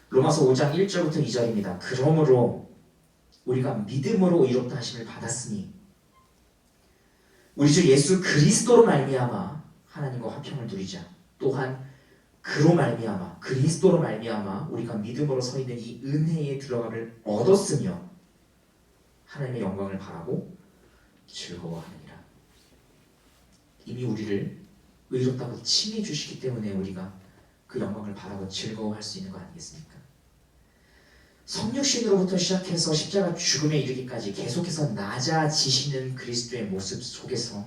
로마서 5장 1절부터 2절입니다. 그러므로 우리가 믿음으로 의롭다 하심을 받았으니 우리 주 예수 그리스도로 말미암아 하나님과 화평을 누리자. 또한 그로 말미암아 그리스도로 말미암아 우리가 믿음으로 서 있는 이 은혜의 들어감을 얻었으며 하나님의 영광을 바라고 즐거워하느니라. 이미 우리를 의롭다고 칭해 주시기 때문에 우리가 그 영광을 바라고 즐거워할 수 있는 거 아니겠습니까? 성육신으로부터 시작해서 십자가 죽음에 이르기까지 계속해서 낮아지시는 그리스도의 모습 속에서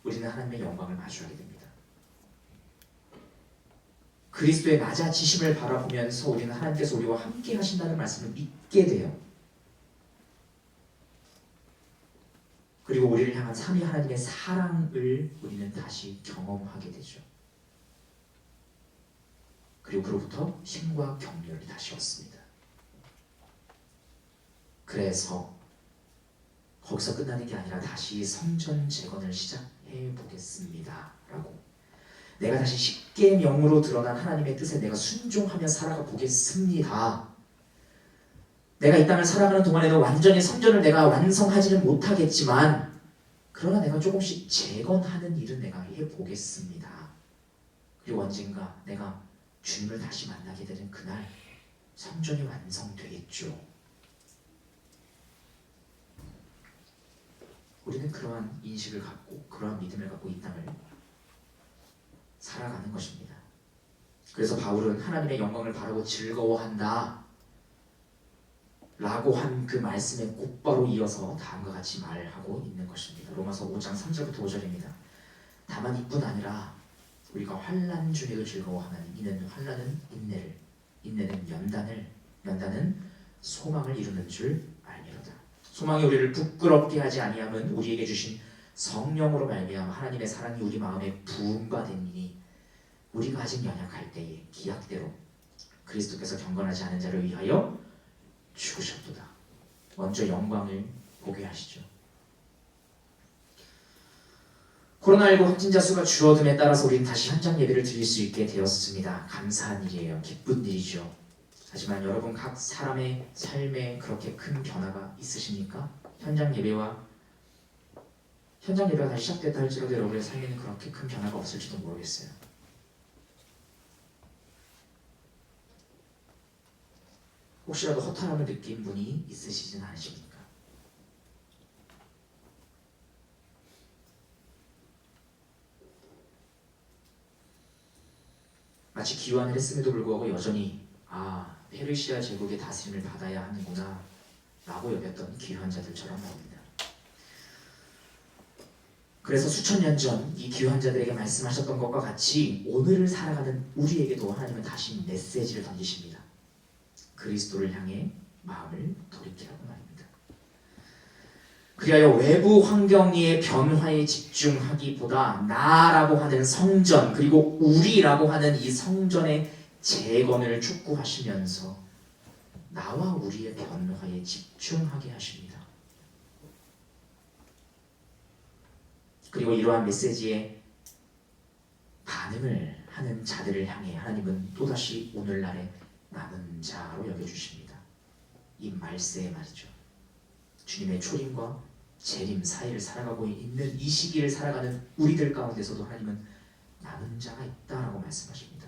우리는 하나님의 영광을 마주하게 됩니다. 그리스도의 낮아지심을 바라보면서 우리는 하나님께서 우리와 함께 하신다는 말씀을 믿게 돼요. 그리고 우리를 향한 삼위 하나님의 사랑을 우리는 다시 경험하게 되죠. 그리고 그로부터 힘과 격려를 다시 얻습니다. 그래서 거기서 끝나는 게 아니라 다시 성전 재건을 시작해 보겠습니다 라고, 내가 다시 십계명으로 드러난 하나님의 뜻에 내가 순종하며 살아가 보겠습니다. 내가 이 땅을 살아가는 동안에도 완전히 성전을 내가 완성하지는 못하겠지만 그러나 내가 조금씩 재건하는 일은 내가 해보겠습니다. 그리고 언젠가 내가 주님을 다시 만나게 되는 그날 성전이 완성되겠죠. 우리는 그러한 인식을 갖고 그러한 믿음을 갖고 이 땅을 살아가는 것입니다. 그래서 바울은 하나님의 영광을 바라고 즐거워한다 라고 한 그 말씀에 곧바로 이어서 다음과 같이 말하고 있는 것입니다. 로마서 5장 3절부터 5절입니다. 다만 이뿐 아니라 우리가 환난 중에도 즐거워하나니 이는 환난은 인내를, 인내는 연단을, 연단은 소망을 이루는 줄 알미로다. 소망이 우리를 부끄럽게 하지 아니함은 우리에게 주신 성령으로 말미암아 하나님의 사랑이 우리 마음에 부음바 되니 우리가 아직 연약할 때에 기약대로 그리스도께서 경건하지 않은 자를 위하여 죽으셨도다. 먼저 영광을 보게 하시죠. 코로나19 확진자 수가 줄어듦에 따라서 우리는 다시 현장 예배를 드릴 수 있게 되었습니다. 감사한 일이에요. 기쁜 일이죠. 하지만 여러분 각 사람의 삶에 그렇게 큰 변화가 있으십니까? 현장 예배가 다시 시작됐다 할지라도 여러분의 삶에는 그렇게 큰 변화가 없을지도 모르겠어요. 혹시라도 허탈함을 느낀 분이 있으시진 않으십니까? 마치 기환을 했음에도 불구하고 여전히 페르시아 제국의 다스림을 받아야 하는구나 라고 여겼던 귀환자들처럼 말입니다. 그래서 수천 년 전 이 귀환자들에게 말씀하셨던 것과 같이 오늘을 살아가는 우리에게도 하나님은 다시 메시지를 던지십니다. 그리스도를 향해 마음을 돌이키라고 말입니다. 그리하여 외부 환경의 변화에 집중하기보다 나라고 하는 성전 그리고 우리라고 하는 이 성전의 재건을 촉구하시면서 나와 우리의 변화에 집중하게 하십니다. 그리고 이러한 메시지에 반응을 하는 자들을 향해 하나님은 또다시 오늘날의 남은 자로 여겨주십니다. 이 말세에 말이죠. 주님의 초림과 재림 사이를 살아가고 있는 이 시기를 살아가는 우리들 가운데서도 하나님은 남은 자가 있다라고 말씀하십니다.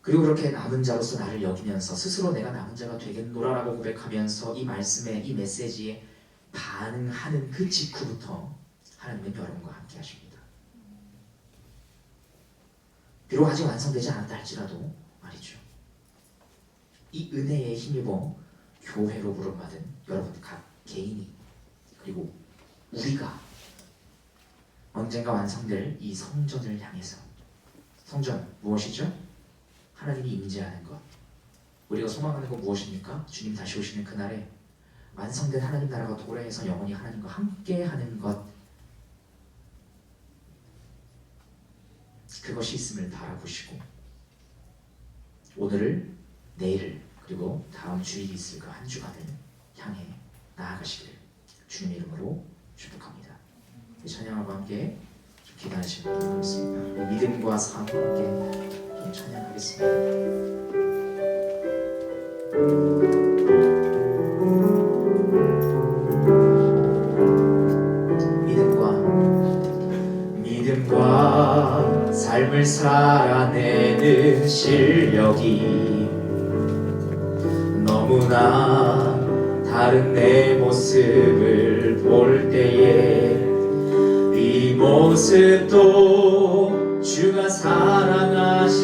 그리고 그렇게 남은 자로서 나를 여기면서 스스로 내가 남은 자가 되겠노라라고 고백하면서 이 말씀에, 이 메시지에 반응하는 그 직후부터 하나님은 여러분과 함께 하십니다. 비록 아직 완성되지 않았다 할지라도 말이죠. 이 은혜에 힘입어 교회로 부름받은 여러분 각 개인이 그리고 우리가 언젠가 완성될 이 성전을 향해서, 성전 무엇이죠? 하나님이 임재하는 것. 우리가 소망하는 것 무엇입니까? 주님 다시 오시는 그날에 완성된 하나님 나라가 도래해서 영원히 하나님과 함께하는 것, 그것이 있음을 바라보시고 오늘을, 내일을, 그리고 다음 주일이 있을 그 한 주간을 향해 나아가시기를 주님의 이름으로 축복합니다. 찬양하고 함께 기도하시면 되겠습니다. 믿음과 삶과 함께 좀 찬양하겠습니다. 믿음과 믿음과 삶을 살아내는 실력이 너무나 다른 내 모습을 볼 때에 이 모습도 주가 사랑하실까?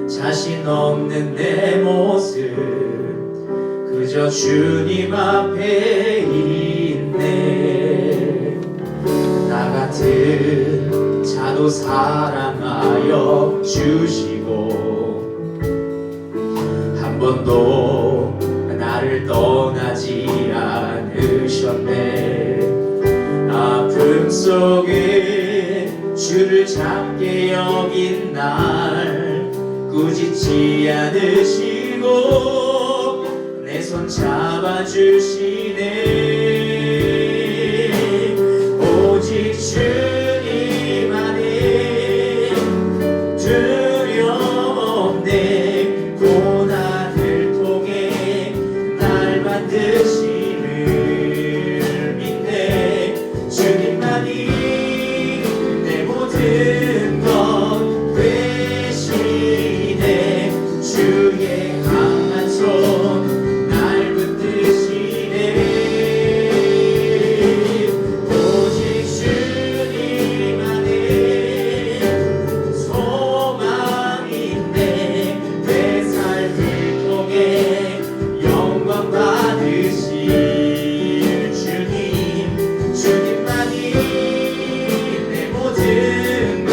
자신 없는 내 모습 그저 주님 앞에 있네. 나 같은 자도 사랑하여 주시고 한 번도 나를 떠나지 않으셨네. 아픔 속에 주를 잡게 여긴 날 꾸짖지 않으시고 내 손 잡아주시네. 오직 주님 안에 두려움 없네. 고난을 통해 날 만드심을 믿네. 주님만이 내 모든 것 되시네. 주의 강한 손 날 붙드시네. 오직 주님 안에 소망인데 내 삶을 통해 영광 받으실 주님. 주님만이 내 모든 것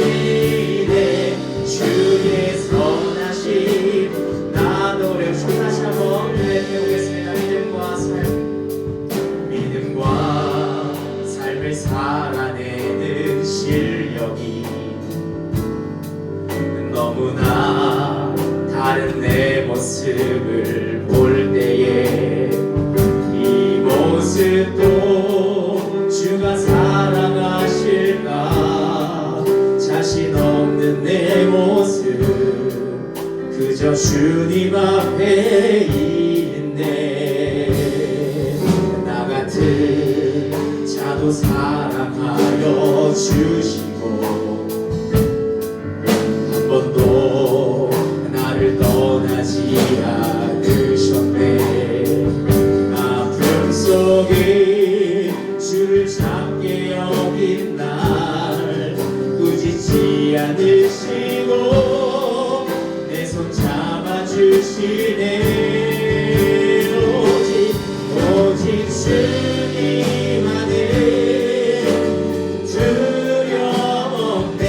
되시네. 주의 선하심 나 노래 다시 한번 배우겠습니다. 믿음과 삶을 살아내는 실력이 너무나 다른 내 모습을 볼 때에 이 모습도 주가 사랑하실까? 자신 없는 내 모습 그저 주님 앞에 있네. 나 같은 자도 사랑하여 주시고 한 번도 나를 떠나지 않으셨네. 아픔 속에 주를 잡게 여긴 날 꾸짖지 않으시고 내 손 잡아주시네. 오직 주님 안에 두려움 없네.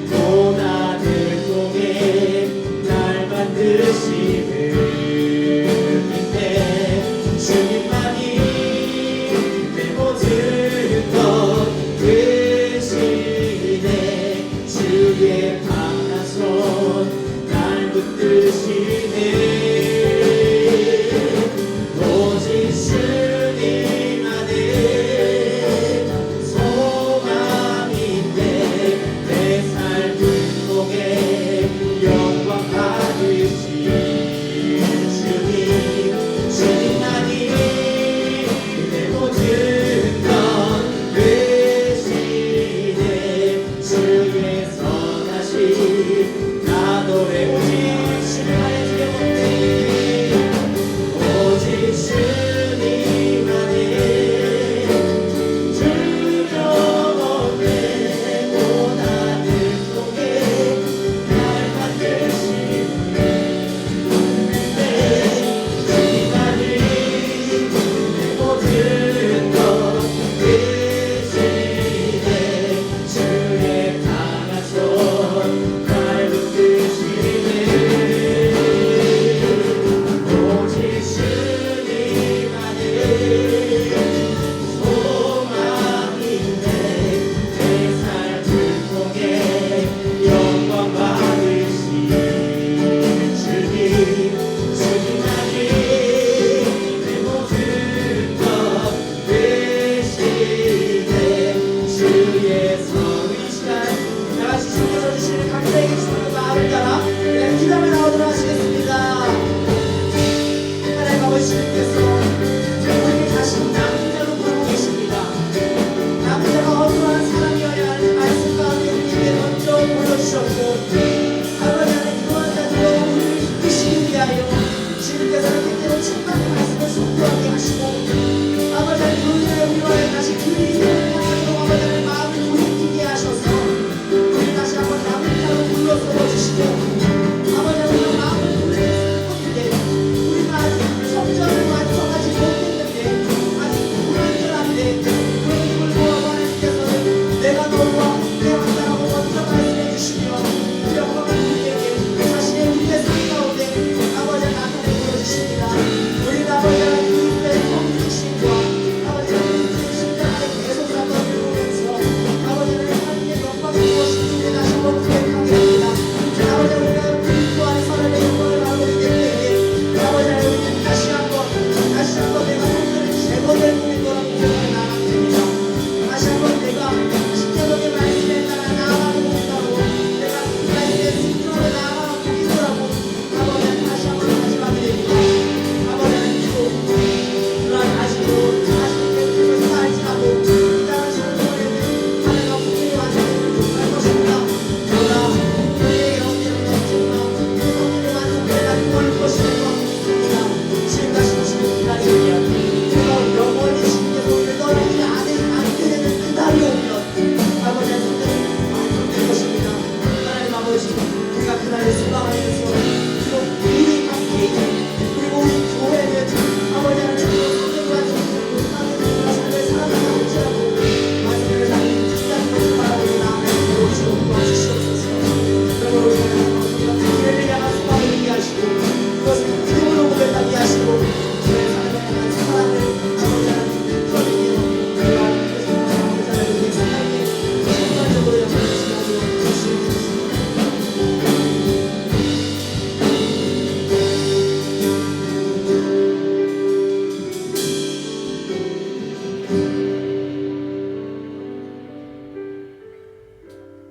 고난을 통해 날 만드심을 믿네. 주님만이 내 모든 것 되시네. 주의 강한 손 날 붙드시네.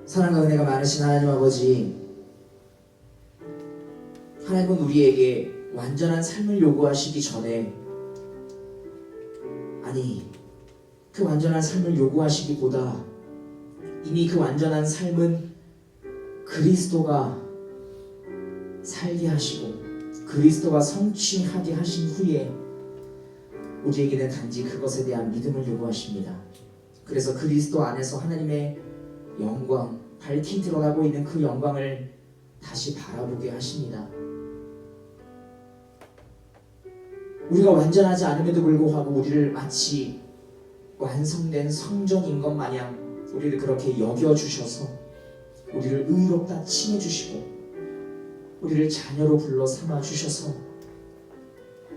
사랑과 은혜가 많으신 하나님 아버지, 하나님은 우리에게 완전한 삶을 요구하시기 전에, 아니 그 완전한 삶을 요구하시기보다 이미 그 완전한 삶은 그리스도가 살게 하시고 그리스도가 성취하게 하신 후에 우리에게는 단지 그것에 대한 믿음을 요구하십니다. 그래서 그리스도 안에서 하나님의 영광, 밝히 드러나고 있는 그 영광을 다시 바라보게 하십니다. 우리가 완전하지 않음에도 불구하고 우리를 마치 완성된 성전인 것 마냥 우리를 그렇게 여겨주셔서 우리를 의롭다 칭해주시고 우리를 자녀로 불러 삼아주셔서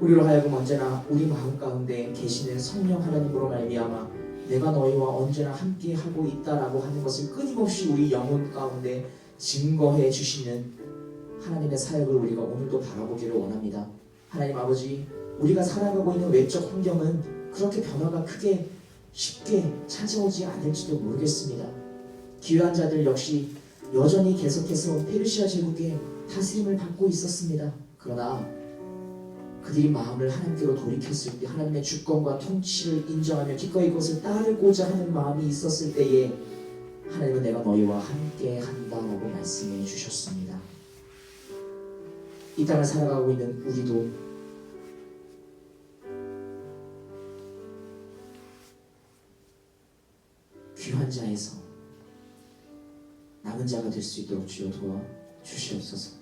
우리로 하여금 언제나 우리 마음 가운데 계시는 성령 하나님으로 말미암아 내가 너희와 언제나 함께하고 있다라고 하는 것을 끊임없이 우리 영혼 가운데 증거해 주시는 하나님의 사역을 우리가 오늘도 바라보기를 원합니다. 하나님 아버지, 우리가 살아가고 있는 외적 환경은 그렇게 변화가 크게 쉽게 찾아오지 않을지도 모르겠습니다. 귀한 자들 역시 여전히 계속해서 페르시아 제국의 다스림을 받고 있었습니다. 그러나 그들이 마음을 하나님께로 돌이켰을 때, 하나님의 주권과 통치를 인정하며 기꺼이 그것을 따르고자 하는 마음이 있었을 때에 하나님은 내가 너희와 함께 한다라고 말씀해 주셨습니다. 이 땅을 살아가고 있는 우리도 귀한 자에서 남은 자가 될 수 있도록 주여 도와 주시옵소서.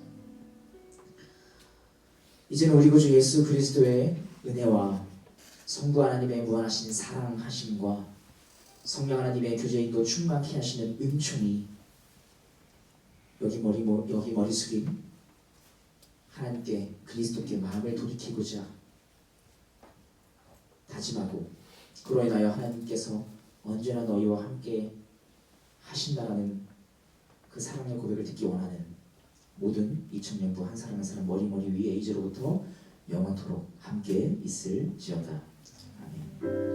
이제는 우리 구주 예수 그리스도의 은혜와 성부 하나님의 무한하신 사랑하심과 성령 하나님의 교제인도 충만케 하시는 은총이 여기 머리 숙인 하나님께 그리스도께 마음을 돌이키고자 다짐하고 그로 인하여 하나님께서 언제나 너희와 함께 하신다라는 그 사랑의 고백을 듣기 원하는 모든 2000년부 한 사람 한 사람 머리 위에 이제로부터 영원토록 함께 있을지어다. 아멘.